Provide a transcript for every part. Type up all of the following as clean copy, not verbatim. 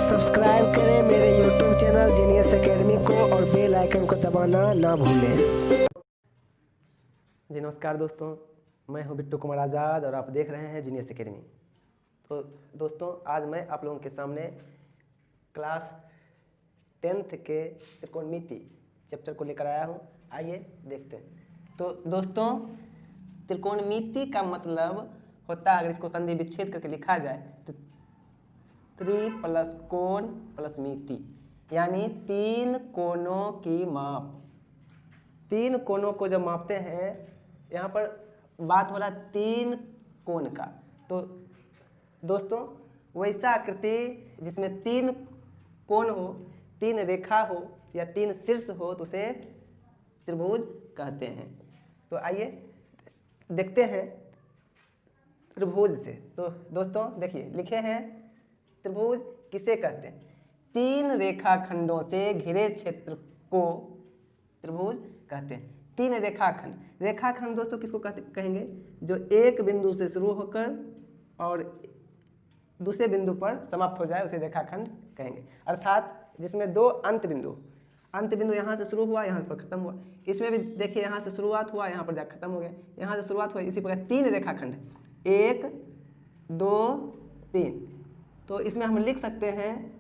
Subscribe करें मेरे YouTube channel genius academy को और बेल आइकन को दबाना ना भूलें। जी नमस्कार दोस्तों, मैं हूं बिट्टू कुमार आज़ाद और आप देख रहे हैं जीनियस एकेडमी। तो दोस्तों, आज मैं आप लोगों के सामने क्लास 10th के त्रिकोणमिति चैप्टर को लेकर आया हूं। आइए देखते हैं। तो दोस्तों, त्रिकोणमिति का मतलब होता है, अगर इसको संधि विच्छेद करके लिखा जाए तो त्रि प्लस कोण प्लस मिति, यानी तीन कोणों की माप। तीन कोणों को जब मापते हैं, यहाँ पर बात हो रहा है तीन कोण का। तो दोस्तों, वैसा आकृति जिसमें तीन कोण हो, तीन रेखा हो या तीन शीर्ष हो तो उसे त्रिभुज कहते हैं। तो आइए देखते हैं त्रिभुज से। तो दोस्तों देखिए, लिखे हैं त्रिभुज किसे कहते हैं? तीन रेखाखंडों से घिरे क्षेत्र को त्रिभुज कहते हैं। तीन रेखाखंड, रेखाखंड दोस्तों किसको कहेंगे? जो एक बिंदु से शुरू होकर और दूसरे बिंदु पर समाप्त हो जाए उसे रेखाखंड कहेंगे। अर्थात जिसमें दो अंत बिंदु यहाँ से शुरू हुआ, यहाँ पर खत्म हुआ। इसमें भी देखिए, यहाँ से शुरुआत हुआ, यहाँ पर जाकर खत्म हो गया, यहाँ से शुरुआत हुआ। इसी प्रकार तीन रेखाखंड, 1 2 3। तो इसमें हम लिख सकते हैं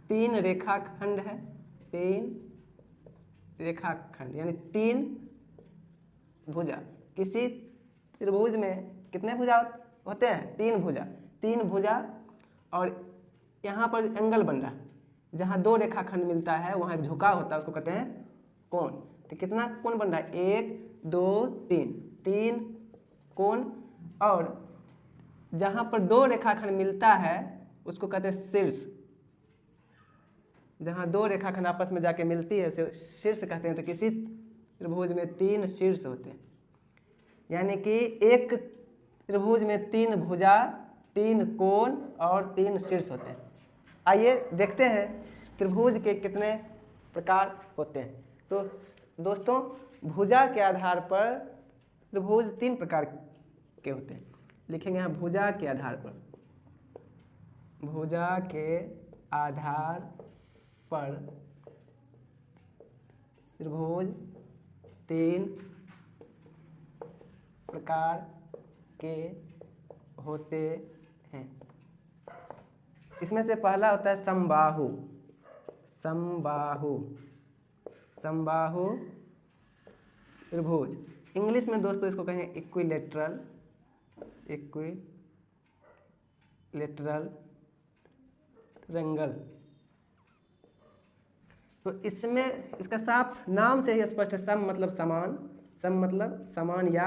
तीन रेखाखंड है, तीन रेखाखंड यानी तीन भुजा। किसी त्रिभुज में कितने भुजा होते हैं? तीन भुजा। और यहाँ पर एंगल बन रहा है, जहाँ दो रेखाखंड मिलता है वहाँ एक झुकाव होता है, उसको कहते हैं कोण। तो कितना कोण बन रहा है? 1 2 3, तीन कोण। और जहाँ पर दो रेखाखंड मिलता है उसको कहते हैं शीर्ष। जहाँ दो रेखाखंड आपस में जाके मिलती है उसे शीर्ष कहते हैं। तो किसी त्रिभुज में तीन शीर्ष होते हैं, यानी कि एक त्रिभुज में तीन भुजा, तीन कोण और तीन शीर्ष होते हैं। आइए देखते हैं त्रिभुज के कितने प्रकार होते हैं। तो दोस्तों, भुजा के आधार पर त्रिभुज तीन प्रकार के होते हैं। लिखेंगे यहाँ भुजा के आधार पर। भुजा के आधार पर त्रिभुज तीन प्रकार के होते हैं। इसमें से पहला होता है समबाहु। समबाहु त्रिभुज, इंग्लिश में दोस्तों इसको कहेंगे इक्विलेटरल ट्रायंगल। तो इसमें इसका साफ नाम से ही स्पष्ट है, सम मतलब समान, सम मतलब समान या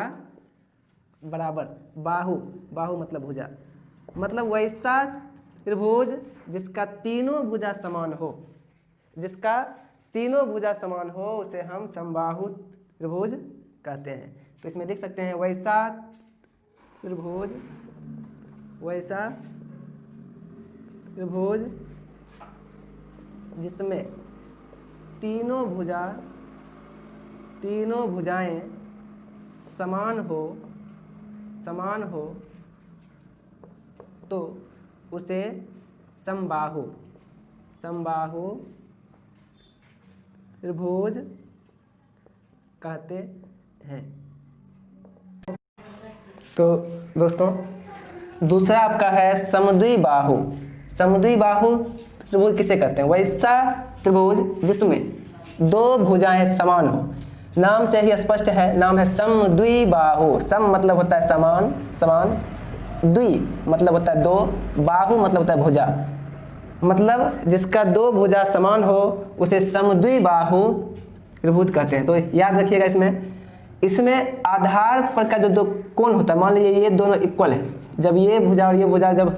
बराबर। बाहु मतलब भुजा, मतलब वैसा त्रिभुज जिसका तीनों भुजा समान हो, उसे हम समबाहु त्रिभुज कहते हैं। तो इसमें लिख सकते हैं वैसा त्रिभुज जिसमें तीनों भुजाएं समान हो तो उसे समबाहु त्रिभुज कहते हैं। तो दोस्तों, दूसरा आपका है समद्विबाहु। समद्विबाहु त्रिभुज किसे कहते हैं? वैसा त्रिभुज जिसमें दो भुजाएं समान हो। नाम से ही स्पष्ट है, नाम है समद्विबाहु। सम मतलब होता है समान, द्वि मतलब होता है दो, बाहु मतलब होता है भुजा। मतलब जिसका दो भुजा समान हो उसे समद्विबाहु त्रिभुज कहते हैं। तो याद रखिएगा, इसमें आधार पर का जो दो कोण होता है, मान लीजिए ये दोनों इक्वल है, जब ये भुजा और ये भुजा जब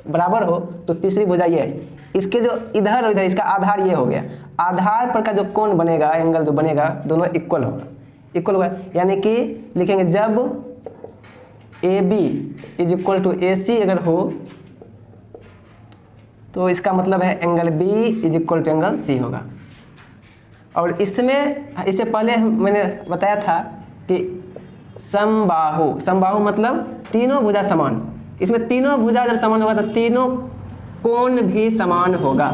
बराबर हो तो तीसरी भुजा ये है, इसके जो इधर और इधर इसका आधार ये हो गया। आधार पर का जो कोण बनेगा, एंगल जो बनेगा, दोनों इक्वल होगा। यानी कि लिखेंगे जब AB is equal to AC अगर हो तो इसका मतलब है angle B is equal to angle C होगा। और इससे पहले मैंने बताया था कि समबाहु मतलब तीनों भुजा समान। इसमें तीनों भुजा जब समान होगा तो तीनों कोण भी समान होगा,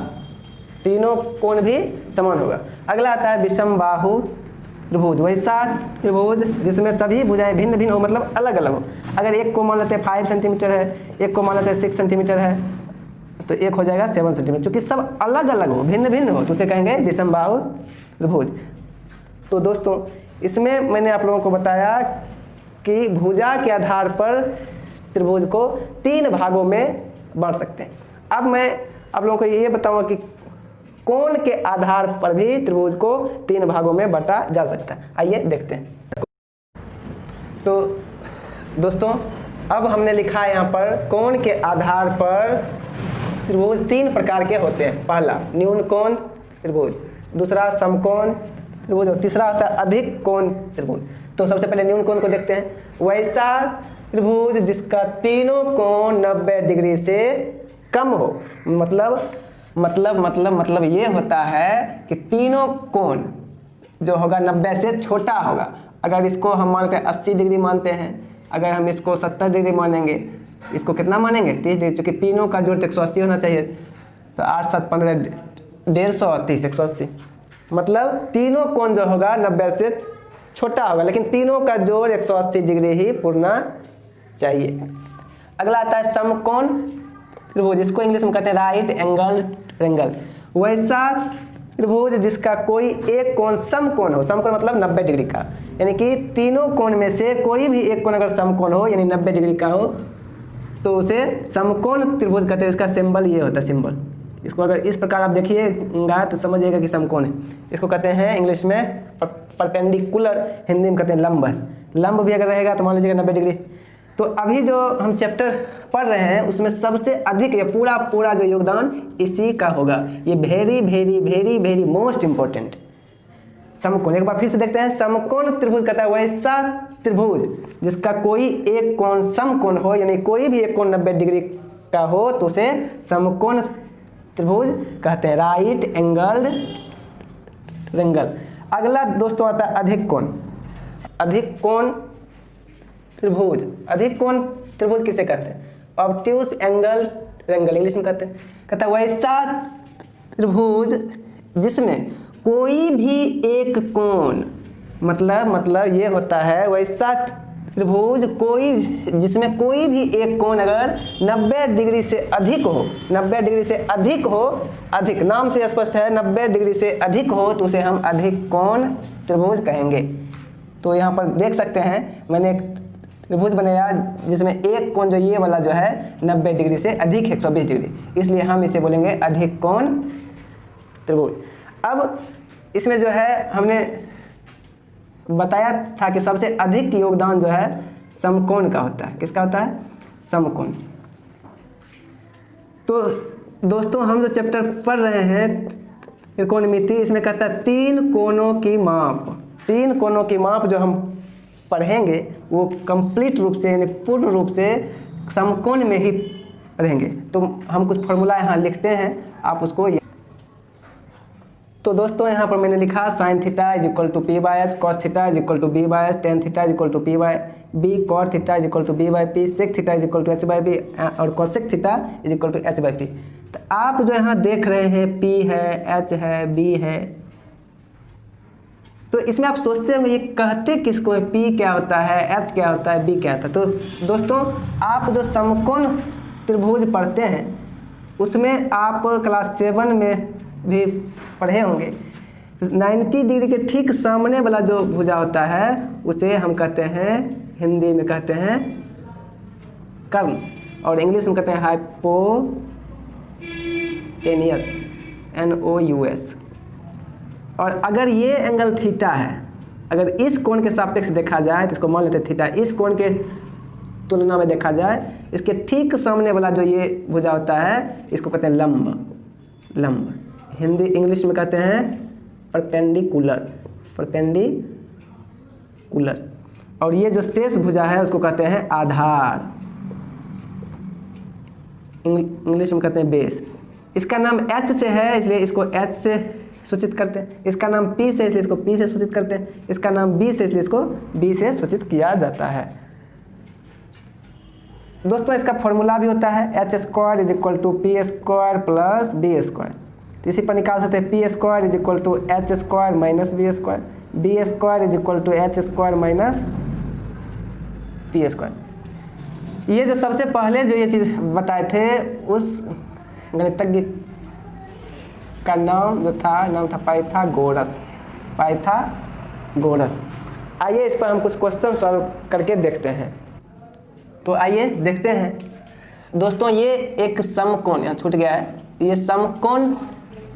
तीनों कोण भी समान होगा। अगला आता है विषम बाहु त्रिभुज, वैसा त्रिभुज जिसमें सभी भुजाएं भिन्न भिन्न हो, मतलब अलग अलग हो। अगर एक को मान लेते हैं 5 सेंटीमीटर है, एक को मान लेते हैं 6 सेंटीमीटर है, तो एक हो जाएगा 7 सेंटीमीटर। चूंकि सब अलग अलग हो, भिन्न भिन्न हो, तो उसे कहेंगे विषम बाहु त्रिभुज। तो दोस्तों इसमें मैंने आप लोगों को बताया कि भुजा के आधार पर त्रिभुज को 3 भागों में बांट सकते हैं। अब मैं आप लोगों को ये बताऊंगा कि कोण के आधार पर भी त्रिभुज को 3 भागों में बांटा जा सकता है। आइए देखते हैं। तो दोस्तों अब हमने लिखा है यहाँ पर कोण के आधार पर त्रिभुज 3 प्रकार के होते हैं। पहला न्यून कोण त्रिभुज, दूसरा समकोण त्रिभुज और तीसरा होता है अधिक कोण त्रिभुज। तो सबसे पहले न्यून कोण को देखते हैं। वैसा त्रिभुज जिसका तीनों कोण 90 डिग्री से कम हो, मतलब ये होता है कि तीनों कोण जो होगा 90 से छोटा होगा। अगर इसको हम मानते हैं 80 डिग्री मानते हैं, अगर हम इसको 70 डिग्री मानेंगे, इसको कितना मानेंगे 30 डिग्री, चूँकि तीनों का जोड़ 180 होना चाहिए। तो 8 7 15 150 30 180, मतलब तीनों कोण जो होगा 90 से छोटा होगा, लेकिन तीनों का जोड़ 180 डिग्री ही पूरना चाहिए। अगला आता है समकोण त्रिभुज, इसको इंग्लिश में कहते हैं राइट एंगल ट्रायंगल। वैसा त्रिभुज जिसका कोई एक कोण समकोण हो, समकोण मतलब 90 डिग्री का, यानी कि तीनों कोण में से कोई भी एक कोण अगर समकोण हो यानी 90 डिग्री का हो, तो उसे समकोण त्रिभुज कहते हैं। इसका सिंबल ये होता है, सिंबल। इसको अगर इस प्रकार आप देखिएगा तो समझिएगा कि समकोण है। इसको कहते हैं इंग्लिश में परपेंडिकुलर, हिंदी में कहते हैं लंब। लंब भी अगर रहेगा तो मान लीजिएगा 90 डिग्री। तो अभी जो हम चैप्टर पढ़ रहे हैं उसमें सबसे अधिक ये पूरा जो योगदान इसी का होगा। ये very very very very most important समकोण। एक बार फिर से देखते हैं। समकोण त्रिभुज कहता है वैसा त्रिभुज जिसका कोई एक कोण समकोण हो, यानी कोई भी एक कोण 90 डिग्री का हो, तो उसे समकोण त्रिभुज कहते हैं, राइट एंगल्ड ट्रायंगल। अगला दोस्तों आता है अधिक कोण। अधिक कोण त्रिभुज, अधिक कोण त्रिभुज किसे कहते हैं? ऑब्ट्यूज एंगल ट्रायंगल इंग्लिश में कहते हैं। कहता है वैसा त्रिभुज जिसमें कोई भी एक कोण, मतलब ये होता है वैसा त्रिभुज जिसमें कोई भी एक कोण अगर 90 डिग्री से अधिक हो, 90 डिग्री से अधिक हो, अधिक नाम से स्पष्ट है, 90 डिग्री से अधिक हो, तो उसे हम अधिक कोण त्रिभुज कहेंगे। तो यहाँ पर देख सकते हैं मैंने एक त्रिभुज बनाया जिसमें एक कोण जो ये वाला जो है 90 डिग्री से अधिक 120 डिग्री, इसलिए हम इसे बोलेंगे अधिक कोण त्रिभुज। अब इसमें जो है हमने बताया था कि सबसे अधिक योगदान जो है समकोण का होता है। किसका होता है? समकोण। तो दोस्तों हम जो चैप्टर पढ़ रहे हैं त्रिकोणमिति, इसमें कहता है 3 कोणों की माप। 3 कोणों की माप जो हम पढ़ेंगे वो कंप्लीट रूप से यानी पूर्ण रूप से समकोण में ही पढ़ेंगे। तो हम कुछ फॉर्मूला यहाँ लिखते हैं, आप उसको। तो दोस्तों यहाँ पर मैंने लिखा sine theta is equal to P by H, cos theta is equal to B by H, tan theta is equal to P by B, cot theta is equal to B by P, sec theta is equal to H by B और cosec theta is equal to H by P. तो आप जो यहाँ देख रहे हैं P है, H है, बी है, तो इसमें आप सोचते होंगे ये कहते किसको है? पी क्या होता है, एच क्या होता है, बी क्या होता है? तो दोस्तों आप जो समकोण त्रिभुज पढ़ते हैं उसमें आप क्लास 7 में भी पढ़े होंगे। 90 डिग्री के ठीक सामने वाला जो भुजा होता है उसे हम कहते हैं, हिंदी में कहते हैं कर्ण, और इंग्लिश में कहते हैं हाइपोटेनियस, NOUS। और अगर ये एंगल थीटा है, अगर इस कोण के सापेक्ष देखा जाए तो इसको मान लेते हैं थीटा, इस कोण के तुलना में देखा जाए इसके ठीक सामने वाला जो ये भुजा होता है इसको कहते हैं लंब। लंब हिंदी इंग्लिश में कहते हैं परपेंडिकुलर, परपेंडिकुलर। और ये जो शेष भुजा है उसको कहते हैं आधार, इंग्लिश में कहते हैं बेस। इसका नाम H से है इसलिए इसको H से सूचित करते हैं, इसका नाम P से इसलिए इसको P से सूचित करते हैं, इसका नाम B से इसलिए इसको B से सूचित किया जाता है। दोस्तों इसका फॉर्मूला भी होता है H square is equal to P square plus B square. तो इसी पर निकाल सकते हैं P square is equal to H square minus B square is equal to H square minus P square. ये जो सबसे पहले जो ये चीज़ बताए थे उस गणितज्ञ का नाम था पाइथागोरस। आइए इस पर हम कुछ क्वेश्चन सॉल्व करके देखते हैं। तो आइए देखते हैं दोस्तों, ये एक समकोण यहाँ छूट गया है, ये समकोण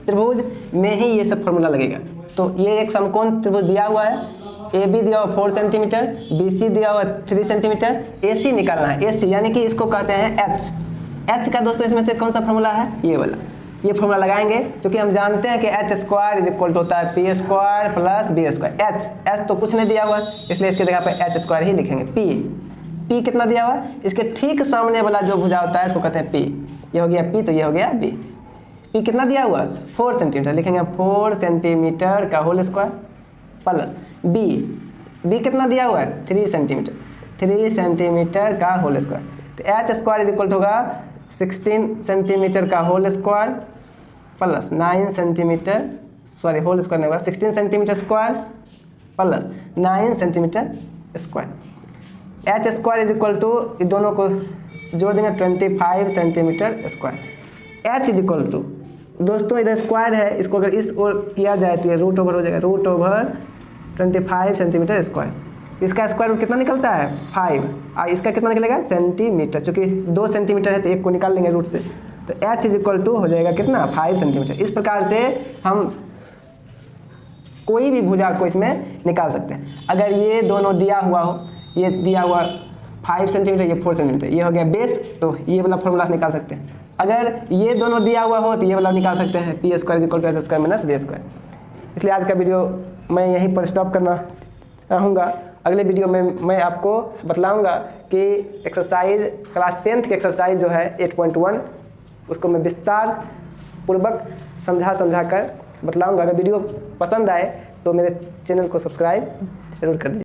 त्रिभुज में ही ये सब फॉर्मूला लगेगा। तो ये एक समकोण त्रिभुज दिया हुआ है, ए बी दिया हुआ 4 सेंटीमीटर, बी सी दिया हुआ 3 सेंटीमीटर, ए सी निकालना है। ए सी यानी कि इसको कहते हैं एच। एच का दोस्तों इसमें से कौन सा फॉर्मूला है, ये वाला। ये फॉर्मूला लगाएंगे क्योंकि हम जानते हैं कि H square is equal to होता है P square plus B square. H तो कुछ नहीं दिया हुआ इसलिए इसके जगह पे एच स्क्वायर ही लिखेंगे। पी कितना दिया हुआ है, इसके ठीक सामने वाला जो भुजा होता है इसको कहते हैं पी। ये हो गया पी, तो ये हो गया बी। पी कितना दिया हुआ है 4 सेंटीमीटर, लिखेंगे 4 सेंटीमीटर का होल स्क्वायर प्लस बी कितना दिया हुआ है 3 सेंटीमीटर का होल स्क्वायर। तो एच स्क्वायर इज इक्वल होगा 16 सेंटीमीटर का whole square plus 9 centimetre, sorry whole square नहीं होगा, 16 centimetre square plus 9 centimetre square. H square is equal to, दोनों को जोड़ देंगे 25 centimetre square. H is equal to, दोस्तों इधर स्क्वायर है, इसको अगर इस ओर किया जाए तो ये रूट ओवर हो जाएगा, रूट ओवर 25 सेंटीमीटर स्क्वायर। इसका स्क्वायर रूट कितना निकलता है 5, और इसका कितना निकलेगा सेंटीमीटर, चूँकि 2 सेंटीमीटर है तो एक को निकाल लेंगे रूट से। तो एच इज इक्वल टू हो जाएगा कितना 5 सेंटीमीटर। इस प्रकार से हम कोई भी भुजा को इसमें निकाल सकते हैं। अगर ये दोनों दिया हुआ हो, ये दिया हुआ 5 सेंटीमीटर, ये 4 सेंटीमीटर, ये हो गया बेस, तो ये वाला फॉर्मूला से निकाल सकते हैं। अगर ये दोनों दिया हुआ हो तो ये वाला निकाल सकते हैं P square is equal to H square minus B square. इसलिए आज का वीडियो मैं यहीं पर स्टॉप करना चाहूँगा। अगले वीडियो में मैं आपको बतलाऊँगा कि एक्सरसाइज क्लास 10th की एक्सरसाइज जो है 8.1 उसको मैं विस्तार पूर्वक समझा कर बतलाऊँगा। अगर वीडियो पसंद आए तो मेरे चैनल को सब्सक्राइब जरूर कर दीजिए।